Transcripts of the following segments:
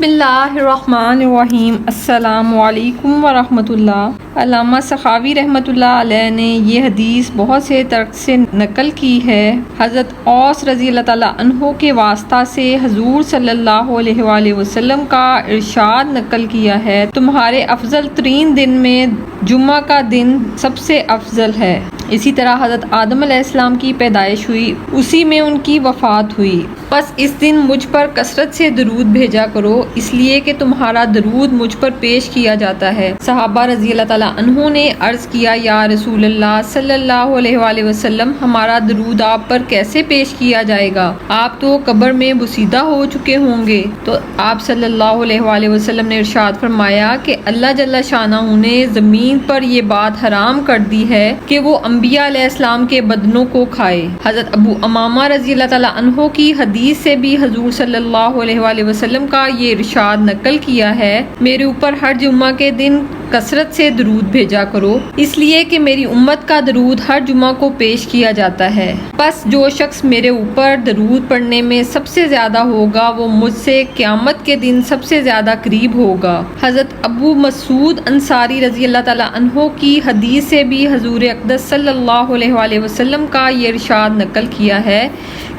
بسم اللہ الرحمن الرحیم۔ السلام علیکم ورحمۃ اللہ۔ علامہ سخاوی رحمۃ اللہ علیہ نے یہ حدیث بہت سے طرق سے نقل کی ہے۔ حضرت اوس رضی اللہ تعالیٰ عنہ کے واسطہ سے حضور صلی اللہ علیہ وآلہ وسلم کا ارشاد نقل کیا ہے، تمہارے افضل ترین دن میں جمعہ کا دن سب سے افضل ہے۔ اسی طرح حضرت آدم علیہ السلام کی پیدائش ہوئی، اسی میں ان کی وفات ہوئی، بس اس دن مجھ پر کثرت سے درود بھیجا کرو، اس لیے کہ تمہارا درود مجھ پر پیش کیا جاتا ہے۔ صحابہ رضی اللہ تعالیٰ عنہ نے عرض کیا، یا رسول اللہ صلی اللہ علیہ وآلہ وسلم، ہمارا درود آپ پر کیسے پیش کیا جائے گا؟ آپ تو قبر میں بوسیدہ ہو چکے ہوں گے۔ تو آپ صلی اللہ علیہ وآلہ وسلم نے ارشاد فرمایا کہ اللہ جل شانہ نے زمین پر یہ بات حرام کر دی ہے کہ وہ انبیاء علیہ السلام کے بدنوں کو کھائے۔ حضرت ابو امامہ رضی اللہ تعالیٰ عنہ کی حدیث سے بھی حضور صلی اللہ علیہ وآلہ وسلم کا یہ ارشاد نقل کیا ہے، میرے اوپر ہر جمعہ کے دن کثرت سے درود بھیجا کرو، اس لیے کہ میری امت کا درود ہر جمعہ کو پیش کیا جاتا ہے۔ بس جو شخص میرے اوپر درود پڑھنے میں سب سے زیادہ ہوگا وہ مجھ سے قیامت کے دن سب سے زیادہ قریب ہوگا۔ حضرت ابو مسعود انصاری رضی اللہ تعالیٰ عنہ کی حدیث سے بھی حضور اقدس صلی اللہ علیہ وآلہ وسلم کا یہ ارشاد نقل کیا ہے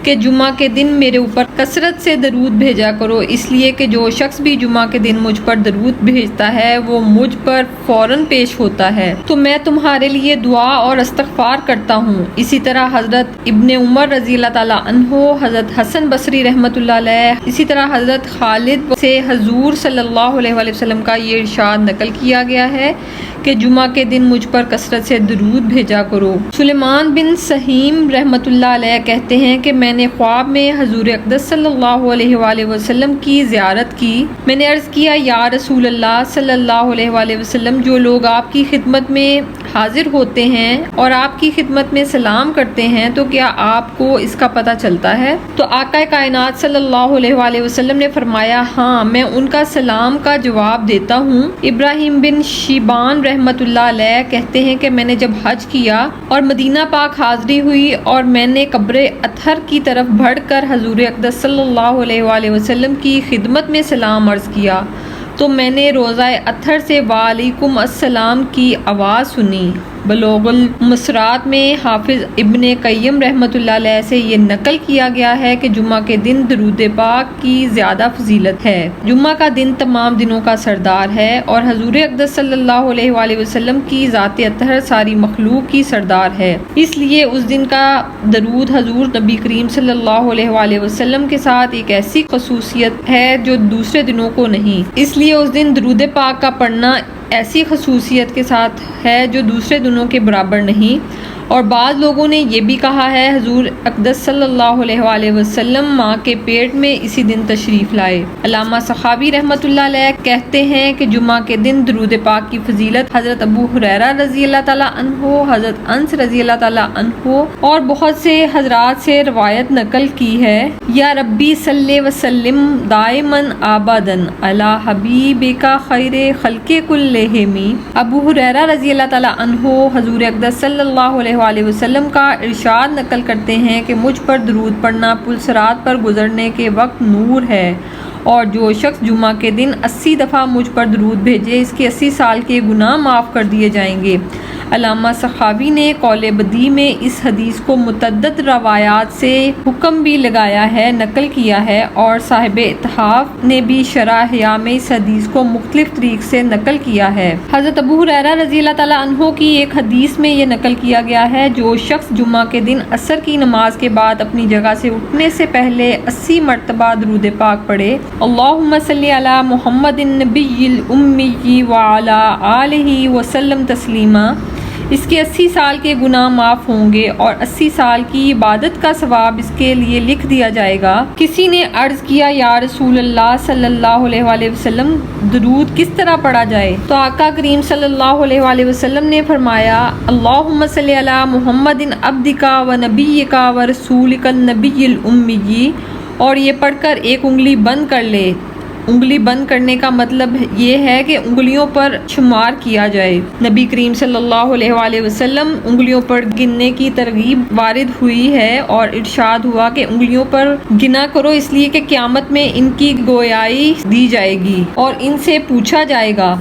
کہ جمعہ کے دن میرے اوپر کثرت سے درود بھیجا کرو، اس لیے کہ جو شخص بھی جمعہ کے دن مجھ پر درود بھیجتا ہے وہ مجھ پر فوراً پیش ہوتا ہے، تو میں تمہارے لیے دعا اور استغفار کرتا ہوں۔ اسی طرح حضرت ابن عمر رضی اللہ تعالیٰ عنہ، حضرت حسن بصری رحمۃ اللہ علیہ، اسی طرح حضرت خالد سے حضور صلی اللہ علیہ وآلہ وسلم کا یہ ارشاد نقل کیا گیا ہے کہ جمعہ کے دن مجھ پر کثرت سے درود بھیجا کرو۔ سلیمان بن سہیم رحمۃ اللہ علیہ کہتے ہیں کہ میں نے خواب میں حضور اقدس صلی اللہ علیہ وآلہ وسلم کی زیارت کی۔ میں نے عرض کیا، یا رسول اللہ صلی اللہ علیہ وآلہ وسلم، جو لوگ آپ کی خدمت میں حاضر ہوتے ہیں اور آپ کی خدمت میں سلام کرتے ہیں تو کیا آپ کو اس کا پتہ چلتا ہے؟ تو آقا کائنات صلی اللہ علیہ وآلہ وسلم نے فرمایا، ہاں، میں ان کا سلام کا جواب دیتا ہوں۔ ابراہیم بن شیبان رحمۃ اللہ علیہ کہتے ہیں کہ میں نے جب حج کیا اور مدینہ پاک حاضری ہوئی اور میں نے قبر اطہر کی طرف بڑھ کر حضور اقدس صلی اللہ علیہ وآلہ وسلم کی خدمت میں سلام عرض کیا تو میں نے روضہ اطہر سے وعلیکم السلام کی آواز سنی۔ بلوغ المسرات میں حافظ ابن قیم رحمۃ اللہ علیہ سے یہ نقل کیا گیا ہے کہ جمعہ کے دن درود پاک کی زیادہ فضیلت ہے۔ جمعہ کا دن تمام دنوں کا سردار ہے اور حضور اقدس صلی اللہ علیہ وآلہ وسلم کی ذات اطہر ساری مخلوق کی سردار ہے، اس لیے اس دن کا درود حضور نبی کریم صلی اللہ علیہ وآلہ وسلم کے ساتھ ایک ایسی خصوصیت ہے جو دوسرے دنوں کو نہیں، اس لیے اس دن درود پاک کا پڑھنا ایسی خصوصیت کے ساتھ ہے جو دوسرے دنوں کے برابر نہیں۔ اور بعض لوگوں نے یہ بھی کہا ہے حضور اقدس صلی اللہ علیہ وآلہ وسلم ماں کے پیٹ میں اسی دن تشریف لائے۔ علامہ سخاوی رحمۃ اللہ علیہ کہتے ہیں کہ جمعہ کے دن درود پاک کی فضیلت حضرت ابو ہریرہ رضی اللہ تعالیٰ عنہ، حضرت انس رضی اللہ تعالیٰ عنہ اور بہت سے حضرات سے روایت نقل کی ہے۔ یا ربی صلی وسلم دائماً ابداً علی حبیبک خیر خلق کلہم۔ ابو ہریرہ رضی اللہ تعالیٰ عنہ حضور اقدس صلی اللہ علیہ وآلہ وسلم کا ارشاد نقل کرتے ہیں کہ مجھ پر درود پڑھنا پل صراط پر گزرنے کے وقت نور ہے، اور جو شخص جمعہ کے دن 80 دفعہ مجھ پر درود بھیجے اس کے 80 سال کے گناہ معاف کر دیے جائیں گے۔ علامہ سخاوی نے قول بدیع میں اس حدیث کو متعدد روایات سے حکم بھی لگایا ہے، نقل کیا ہے، اور صاحب اتحاف نے بھی شرح احیاء میں اس حدیث کو مختلف طریق سے نقل کیا ہے۔ حضرت ابو ہریرہ رضی اللہ تعالیٰ عنہ کی ایک حدیث میں یہ نقل کیا گیا ہے، جو شخص جمعہ کے دن عصر کی نماز کے بعد اپنی جگہ سے اٹھنے سے پہلے 80 مرتبہ درود پاک پڑھے، اللہم صلی علی محمد النبی الامی وعلی آلہ وسلم تسلیما، اس کے 80 سال کے گناہ معاف ہوں گے اور 80 سال کی عبادت کا ثواب اس کے لیے لکھ دیا جائے گا۔ کسی نے عرض کیا، یا رسول اللہ صلی اللہ علیہ وآلہ وسلم، درود کس طرح پڑھا جائے؟ تو آقا کریم صلی اللہ علیہ وآلہ وسلم نے فرمایا، اللہم صلی علی محمد عبدک و نبیک و رسولک النبی الامی، اور یہ پڑھ کر ایک انگلی بند کر لے انگلی بند کرنے کا مطلب یہ ہے کہ انگلیوں پر شمار کیا جائے۔ نبی کریم صلی اللہ علیہ وآلہ وسلم انگلیوں پر گننے کی ترغیب وارد ہوئی ہے اور ارشاد ہوا کہ انگلیوں پر گنا کرو، اس لیے کہ قیامت میں ان کی گویائی دی جائے گی اور ان سے پوچھا جائے گا،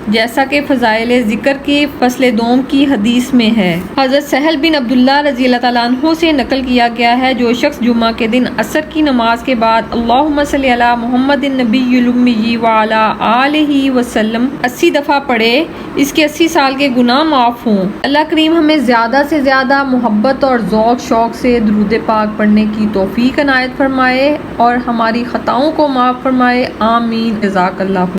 جیسا کہ فضائل ذکر کی فصل دوم کی حدیث میں ہے۔ حضرت سہل بن عبداللہ رضی اللہ تعالیٰ عنہ سے نقل کیا گیا ہے، جو شخص جمعہ کے دن عصر کی نماز کے بعد اللہم صلی علی محمد النبی الامی وعلی آلہ وسلم 80 دفعہ پڑھے، اس کے 80 سال کے گناہ معاف ہوں۔ اللہ کریم ہمیں زیادہ سے زیادہ محبت اور ذوق شوق سے درود پاک پڑھنے کی توفیق عنایت فرمائے اور ہماری خطاؤں کو معاف فرمائے، آمین۔ جزاک اللہ۔